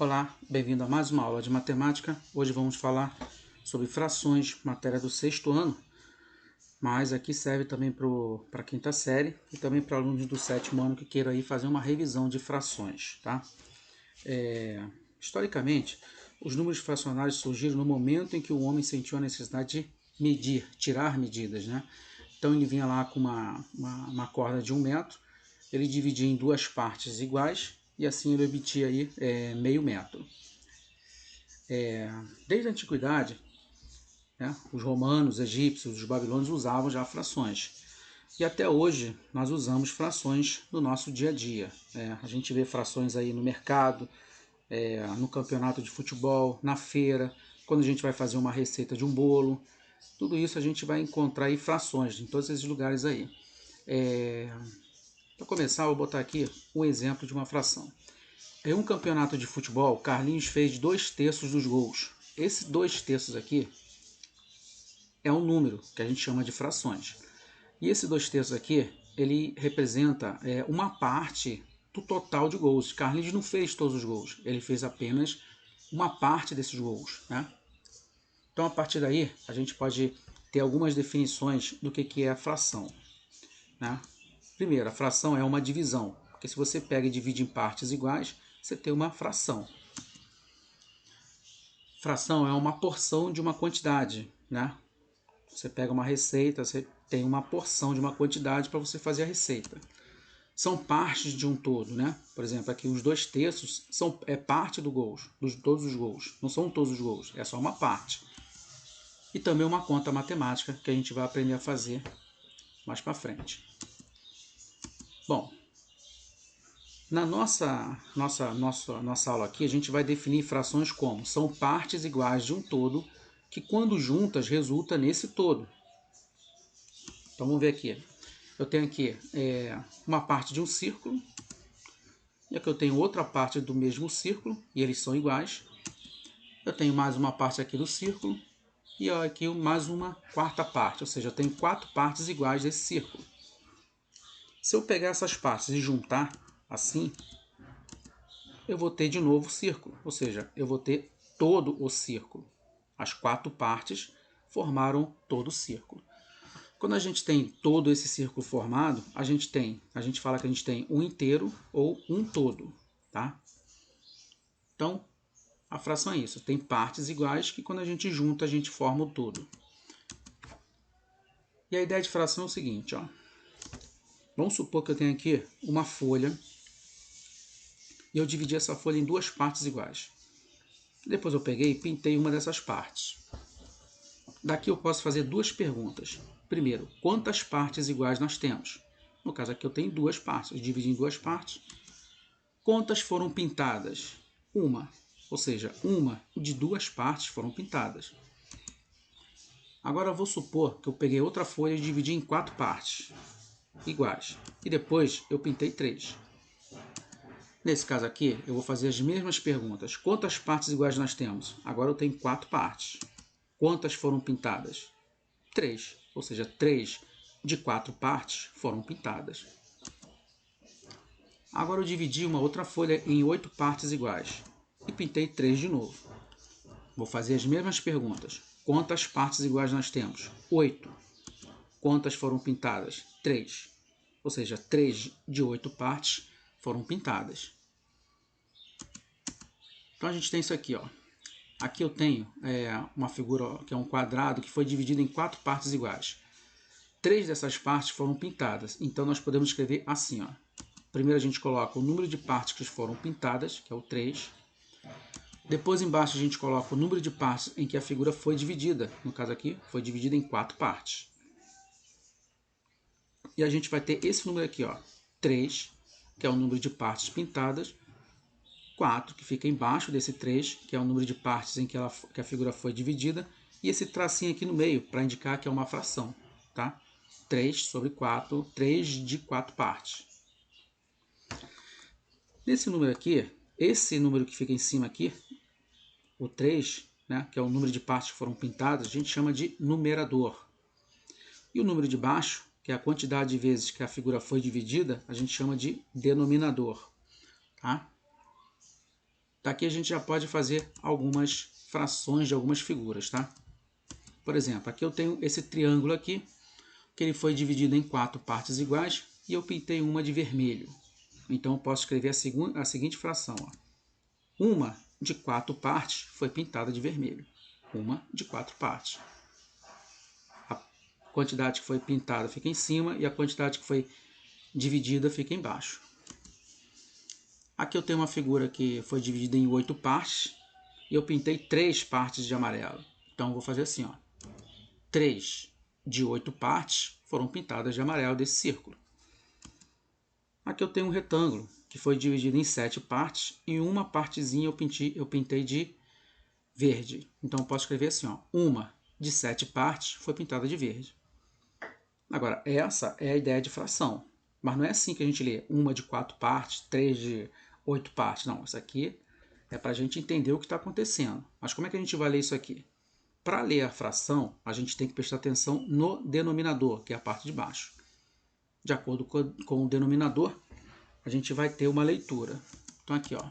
Olá, bem-vindo a mais uma aula de matemática. Hoje vamos falar sobre frações, matéria do sexto ano, mas aqui serve também para a quinta série e também para alunos do sétimo ano que queiram aí fazer uma revisão de frações, tá? Historicamente, os números fracionários surgiram no momento em que o homem sentiu a necessidade de medir, tirar medidas, né? Então ele vinha lá com uma corda de 1 metro, ele dividia em duas partes iguais e assim ele obtinha aí meio metro. Desde a antiguidade, né, os romanos, os egípcios, os babilônios usavam já frações. E até hoje nós usamos frações no nosso dia a dia. A gente vê frações aí no mercado, no campeonato de futebol, na feira, quando a gente vai fazer uma receita de um bolo. Tudo isso a gente vai encontrar aí frações em todos esses lugares aí. Para começar, eu vou botar aqui um exemplo de uma fração. Em um campeonato de futebol, Carlinhos fez 2/3 dos gols. Esse 2/3 aqui é um número que a gente chama de frações. E esse 2/3 aqui, ele representa uma parte do total de gols. Carlinhos não fez todos os gols, ele fez apenas uma parte desses gols, né? Então, a partir daí, a gente pode ter algumas definições do que é a fração, né? Primeiro, a fração é uma divisão, porque se você pega e divide em partes iguais, você tem uma fração. Fração é uma porção de uma quantidade, né? Você pega uma receita, você tem uma porção de uma quantidade para você fazer a receita. São partes de um todo, né? Por exemplo, aqui os 2/3 é parte do gols, de todos os gols. Não são todos os gols, é só uma parte. E também uma conta matemática que a gente vai aprender a fazer mais para frente. Bom, na nossa aula aqui, a gente vai definir frações como são partes iguais de um todo que, quando juntas, resulta nesse todo. Então, vamos ver aqui. Eu tenho aqui uma parte de um círculo, e aqui eu tenho outra parte do mesmo círculo, e eles são iguais. Eu tenho mais uma parte aqui do círculo, e aqui mais uma quarta parte, ou seja, eu tenho 4 partes iguais desse círculo. Se eu pegar essas partes e juntar assim, eu vou ter de novo o círculo, ou seja, eu vou ter todo o círculo. As 4 partes formaram todo o círculo. Quando a gente tem todo esse círculo formado, a gente fala que a gente tem um inteiro ou um todo, tá? Então, a fração é isso, tem partes iguais que quando a gente junta, a gente forma o todo. E a ideia de fração é o seguinte, ó. Vamos supor que eu tenho aqui uma folha e eu dividi essa folha em duas partes iguais. Depois eu peguei e pintei uma dessas partes. Daqui eu posso fazer duas perguntas. Primeiro, quantas partes iguais nós temos? No caso aqui eu tenho duas partes, eu dividi em duas partes. Quantas foram pintadas? Uma, ou seja, uma de duas partes foram pintadas. Agora eu vou supor que eu peguei outra folha e dividi em 4 partes iguais. E depois eu pintei 3. Nesse caso aqui, eu vou fazer as mesmas perguntas. Quantas partes iguais nós temos? Agora eu tenho 4 partes. Quantas foram pintadas? 3. Ou seja, 3 de 4 partes foram pintadas. Agora eu dividi uma outra folha em 8 partes iguais. E pintei 3 de novo. Vou fazer as mesmas perguntas. Quantas partes iguais nós temos? 8. Quantas foram pintadas? 3. Ou seja, 3 de 8 partes foram pintadas. Então a gente tem isso aqui, ó. Aqui eu tenho uma figura que é um quadrado que foi dividido em 4 partes iguais. 3 dessas partes foram pintadas, então nós podemos escrever assim, ó. Primeiro a gente coloca o número de partes que foram pintadas, que é o 3. Depois embaixo a gente coloca o número de partes em que a figura foi dividida. No caso aqui, foi dividida em 4 partes. E a gente vai ter esse número aqui, ó, 3, que é o número de partes pintadas. 4, que fica embaixo desse 3, que é o número de partes em que a figura foi dividida, e esse tracinho aqui no meio, para indicar que é uma fração, tá? 3 sobre 4, 3 de 4 partes. Nesse número aqui, esse número que fica em cima aqui, o 3, né, que é o número de partes que foram pintadas, a gente chama de numerador. E o número de baixo, que é a quantidade de vezes que a figura foi dividida, a gente chama de denominador, tá? Daqui a gente já pode fazer algumas frações de algumas figuras, tá? Por exemplo, aqui eu tenho esse triângulo aqui, que ele foi dividido em 4 partes iguais, e eu pintei uma de vermelho. Então eu posso escrever a seguinte fração. Ó. Uma de 4 partes foi pintada de vermelho. Uma de 4 partes. A quantidade que foi pintada fica em cima e a quantidade que foi dividida fica embaixo. Aqui eu tenho uma figura que foi dividida em 8 partes e eu pintei 3 partes de amarelo. Então eu vou fazer assim, ó. 3 de 8 partes foram pintadas de amarelo desse círculo. Aqui eu tenho um retângulo que foi dividido em 7 partes e uma partezinha eu pintei de verde. Então eu posso escrever assim, ó. Uma de 7 partes foi pintada de verde. Agora, essa é a ideia de fração. Mas não é assim que a gente lê. Uma de 4 partes, 3 de 8 partes. Não, isso aqui é para a gente entender o que está acontecendo. Mas como é que a gente vai ler isso aqui? Para ler a fração, a gente tem que prestar atenção no denominador, que é a parte de baixo. De acordo com o denominador, a gente vai ter uma leitura. Então aqui, ó.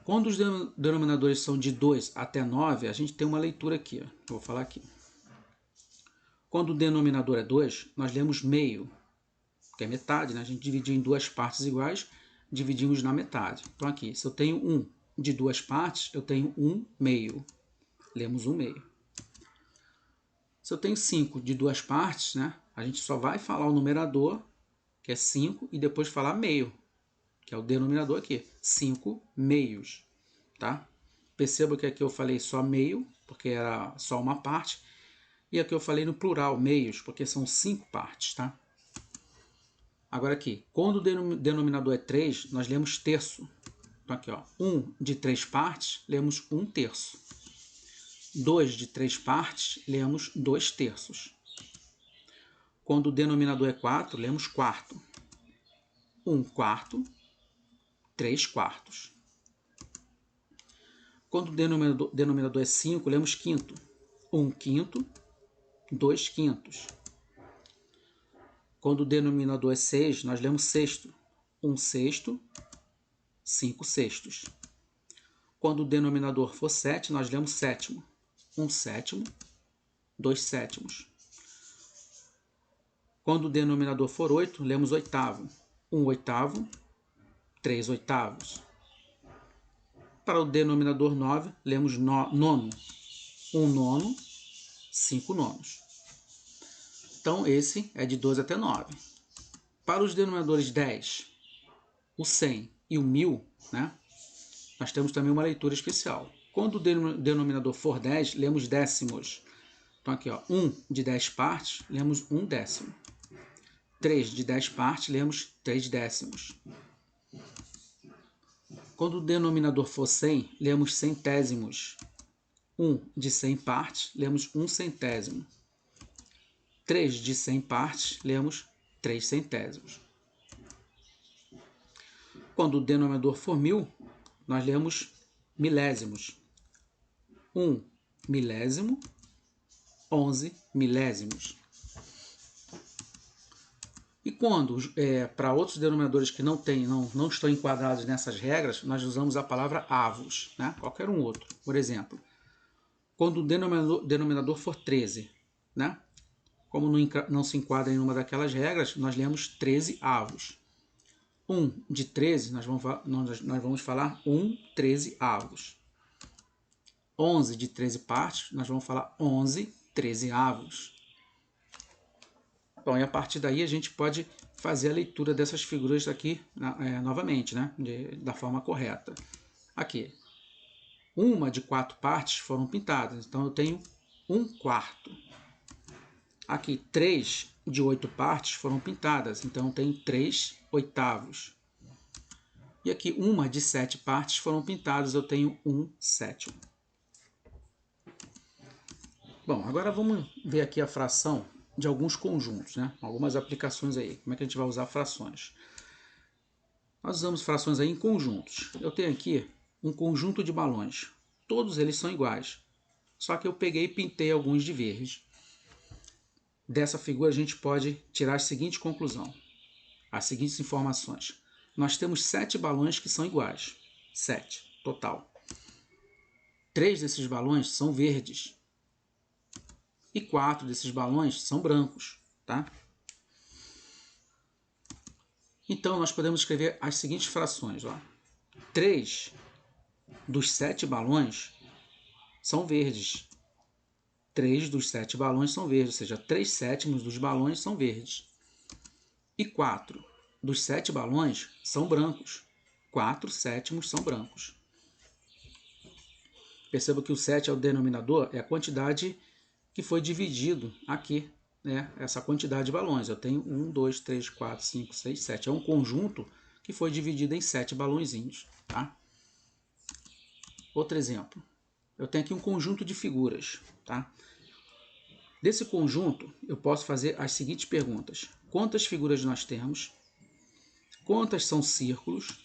Quando os denominadores são de 2 até 9, a gente tem uma leitura aqui. Ó. Eu vou falar aqui. Quando o denominador é 2, nós lemos meio, que é metade, né? A gente dividiu em 2 partes iguais, dividimos na metade. Então aqui, se eu tenho 1 de 2 partes, eu tenho 1 meio. Lemos 1 meio. Se eu tenho 5 de 2 partes, né? A gente só vai falar o numerador, que é 5, e depois falar meio, que é o denominador aqui, 5 meios, tá? Perceba que aqui eu falei só meio, porque era só uma parte, e aqui eu falei no plural, meios, porque são 5 partes, tá? Agora aqui, quando o denominador é 3, nós lemos terço. Então aqui, ó, 1 de 3 partes, lemos 1 terço. 2 de 3 partes, lemos 2 terços. Quando o denominador é 4, lemos quarto. 1 quarto, 3 quartos. Quando o denominador é 5, lemos quinto. 1 quinto, 2 quintos. Quando o denominador é 6, nós lemos sexto. 1 sexto, 5 sextos. Quando o denominador for 7, nós lemos sétimo. 1 sétimo, 2 sétimos. Quando o denominador for 8, lemos oitavo. 1 oitavo, 3 oitavos. Para o denominador 9, lemos nono. 1 nono, 5 nonos. Então, esse é de 12 até 9. Para os denominadores 10, o 100 e o 1000, né, nós temos também uma leitura especial. Quando o denominador for 10, lemos décimos. Então, aqui, ó, 1 de 10 partes, lemos 1 décimo. 3 de 10 partes, lemos 3 décimos. Quando o denominador for 100, lemos centésimos. 1 de 100 partes, lemos 1 centésimo. 3 de 100 partes, lemos 3 centésimos. Quando o denominador for 1000, nós lemos milésimos. 1 milésimo, 11 milésimos. E quando, para outros denominadores que não estão enquadrados nessas regras, nós usamos a palavra avos, né? Qualquer um outro. Por exemplo, quando o denominador for 13, né? Como não se enquadra em uma daquelas regras, nós lemos 13 avos. 1 de 13, nós vamos falar 1 13 avos. 11 de 13 partes, nós vamos falar 11 13 avos. Bom, e a partir daí a gente pode fazer a leitura dessas figuras aqui novamente, né? Da forma correta. Aqui, uma de 4 partes foram pintadas, então eu tenho 1 quarto. Aqui, 3 de 8 partes foram pintadas, então eu tenho 3 oitavos. E aqui, uma de 7 partes foram pintadas, eu tenho 1 sétimo. Bom, agora vamos ver aqui a fração de alguns conjuntos, né? Algumas aplicações aí. Como é que a gente vai usar frações? Nós usamos frações aí em conjuntos. Eu tenho aqui um conjunto de balões. Todos eles são iguais. Só que eu peguei e pintei alguns de verde. Dessa figura a gente pode tirar a seguinte conclusão. As seguintes informações. Nós temos 7 balões que são iguais. 7 total. 3 desses balões são verdes e 4 desses balões são brancos, tá? Então, nós podemos escrever as seguintes frações. Ó. 3 dos 7 balões são verdes. 3 dos 7 balões são verdes, ou seja, 3/7 dos balões são verdes. E 4 dos 7 balões são brancos. 4/7 são brancos. Perceba que o 7 é o denominador, é a quantidade que foi dividido aqui, né? Essa quantidade de balões. Eu tenho 1, 2, 3, 4, 5, 6, 7. É um conjunto que foi dividido em 7 balõezinhos, tá? Outro exemplo. Eu tenho aqui um conjunto de figuras, tá? Desse conjunto, eu posso fazer as seguintes perguntas. Quantas figuras nós temos? Quantas são círculos?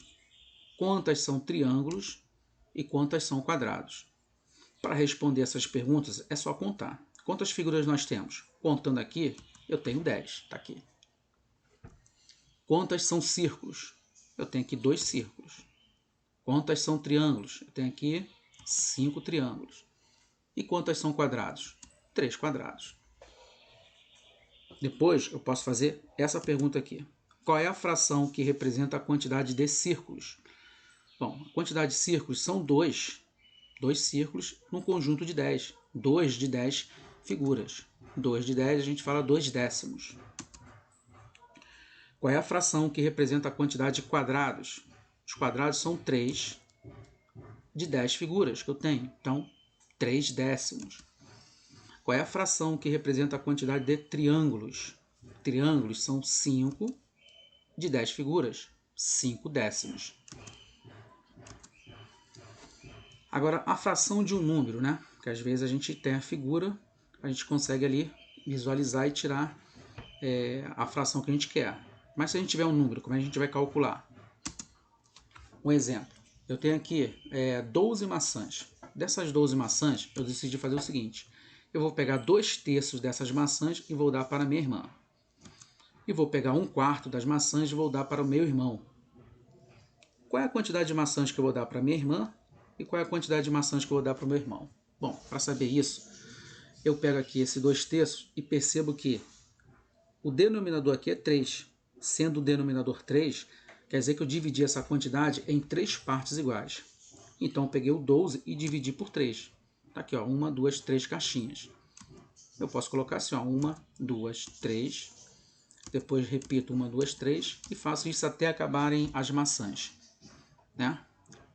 Quantas são triângulos? E quantas são quadrados? Para responder essas perguntas, é só contar. Quantas figuras nós temos? Contando aqui, eu tenho 10. Está aqui. Quantas são círculos? Eu tenho aqui 2 círculos. Quantas são triângulos? Eu tenho aqui 5 triângulos. E quantas são quadrados? 3 quadrados. Depois, eu posso fazer essa pergunta aqui. Qual é a fração que representa a quantidade de círculos? Bom, a quantidade de círculos são 2 círculos num conjunto de 10. 2 de 10 figuras. 2 de 10 a gente fala 2 décimos. Qual é a fração que representa a quantidade de quadrados? Os quadrados são 3 de 10 figuras que eu tenho. Então, 3 décimos. Qual é a fração que representa a quantidade de triângulos? Triângulos são 5 de 10 figuras. 5 décimos. Agora, a fração de um número, né? Porque às vezes a gente tem a figura, a gente consegue ali visualizar e tirar a fração que a gente quer. Mas se a gente tiver um número, como é que a gente vai calcular? Um exemplo. Eu tenho aqui 12 maçãs. Dessas 12 maçãs, eu decidi fazer o seguinte. Eu vou pegar 2/3 dessas maçãs e vou dar para minha irmã. E vou pegar 1/4 das maçãs e vou dar para o meu irmão. Qual é a quantidade de maçãs que eu vou dar para minha irmã? E qual é a quantidade de maçãs que eu vou dar para o meu irmão? Bom, para saber isso, eu pego aqui esse 2/3 e percebo que o denominador aqui é 3. Sendo o denominador 3, quer dizer que eu dividi essa quantidade em 3 partes iguais. Então, eu peguei o 12 e dividi por 3. Tá aqui, ó, 1, 2, 3 caixinhas. Eu posso colocar assim, ó, 1, 2, 3. Depois repito 1, 2, 3 e faço isso até acabarem as maçãs, né?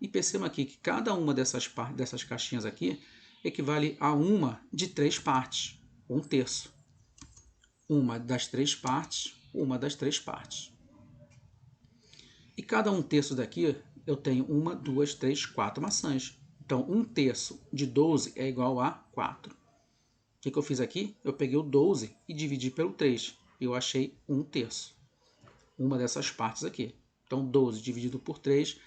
E perceba aqui que cada uma dessas caixinhas aqui equivale a uma de 3 partes, 1/3. Uma das 3 partes, uma das 3 partes. E cada 1/3 daqui eu tenho 1, 2, 3, 4 maçãs. Então 1/3 de 12 é igual a 4. O que eu fiz aqui? Eu peguei o 12 e dividi pelo 3. E eu achei 1/3. Uma dessas partes aqui. Então 12 dividido por 3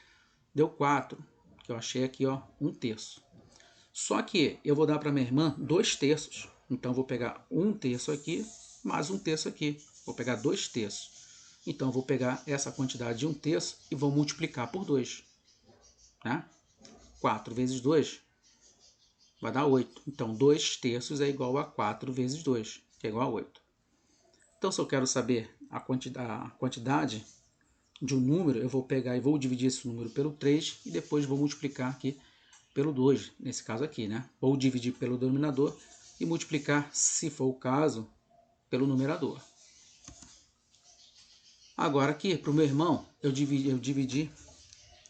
deu 4, que eu achei aqui, ó, 1/3. Só que eu vou dar para minha irmã 2/3. Então, eu vou pegar 1/3 aqui, mais 1/3 aqui. Vou pegar 2/3. Então, eu vou pegar essa quantidade de 1/3 e vou multiplicar por 2. Né? 4 vezes 2 vai dar 8. Então, 2/3 é igual a 4 vezes 2, que é igual a 8. Então, se eu quero saber a quantidade de um número, eu vou pegar e vou dividir esse número pelo 3 e depois vou multiplicar aqui pelo 2, nesse caso aqui, né? Ou dividir pelo denominador e multiplicar, se for o caso, pelo numerador. Agora aqui, para o meu irmão, eu dividi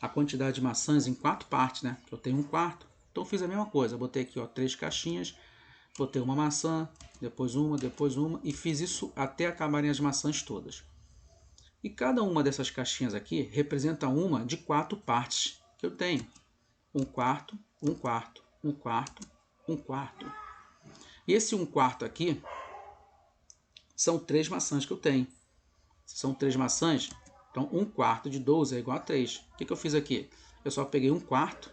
a quantidade de maçãs em 4 partes, né? Eu tenho 1/4, então eu fiz a mesma coisa. Eu botei aqui, ó, 3 caixinhas, botei uma maçã, depois uma, e fiz isso até acabarem as maçãs todas. E cada uma dessas caixinhas aqui representa uma de 4 partes que eu tenho. 1/4, 1/4, 1/4, 1/4. E esse 1/4 aqui são 3 maçãs que eu tenho. Se são 3 maçãs, então 1/4 de 12 é igual a 3. O que eu fiz aqui? Eu só peguei 1/4,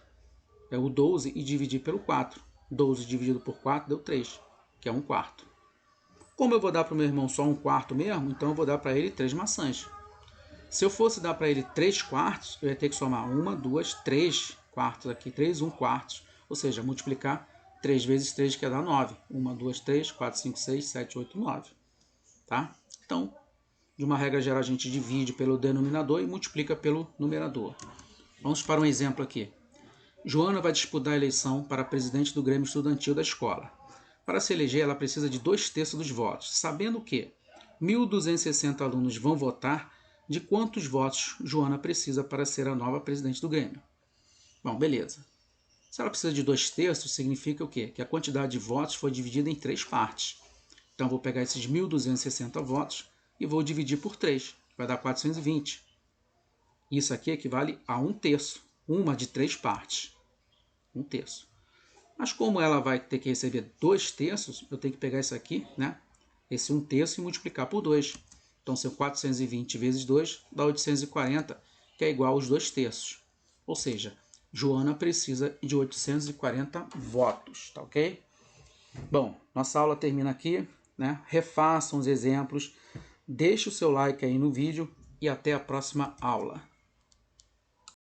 o 12, e dividi pelo 4. 12 dividido por 4 deu 3, que é 1/4. Como eu vou dar para o meu irmão só 1/4 mesmo, então eu vou dar para ele 3 maçãs. Se eu fosse dar para ele 3 quartos, eu ia ter que somar 1, 2, 3 quartos aqui, 3, 1 quartos, ou seja, multiplicar 3 vezes 3, que ia dar 9. 1, 2, 3, 4, 5, 6, 7, 8, 9. Tá? Então, de uma regra geral, a gente divide pelo denominador e multiplica pelo numerador. Vamos para um exemplo aqui. Joana vai disputar a eleição para presidente do Grêmio Estudantil da escola. Para se eleger, ela precisa de 2/3 dos votos. Sabendo que 1.260 alunos vão votar, de quantos votos Joana precisa para ser a nova presidente do Grêmio? Bom, beleza. Se ela precisa de 2/3, significa o quê? Que a quantidade de votos foi dividida em 3 partes. Então, vou pegar esses 1.260 votos e vou dividir por 3. Vai dar 420. Isso aqui equivale a 1/3. Uma de 3 partes. 1/3. Mas como ela vai ter que receber 2/3, eu tenho que pegar isso aqui, né? Esse 1/3 e multiplicar por 2. Então, seu 420 vezes 2 dá 840, que é igual aos 2/3. Ou seja, Joana precisa de 840 votos, tá ok? Bom, nossa aula termina aqui, né? Refaçam os exemplos, deixe o seu like aí no vídeo e até a próxima aula.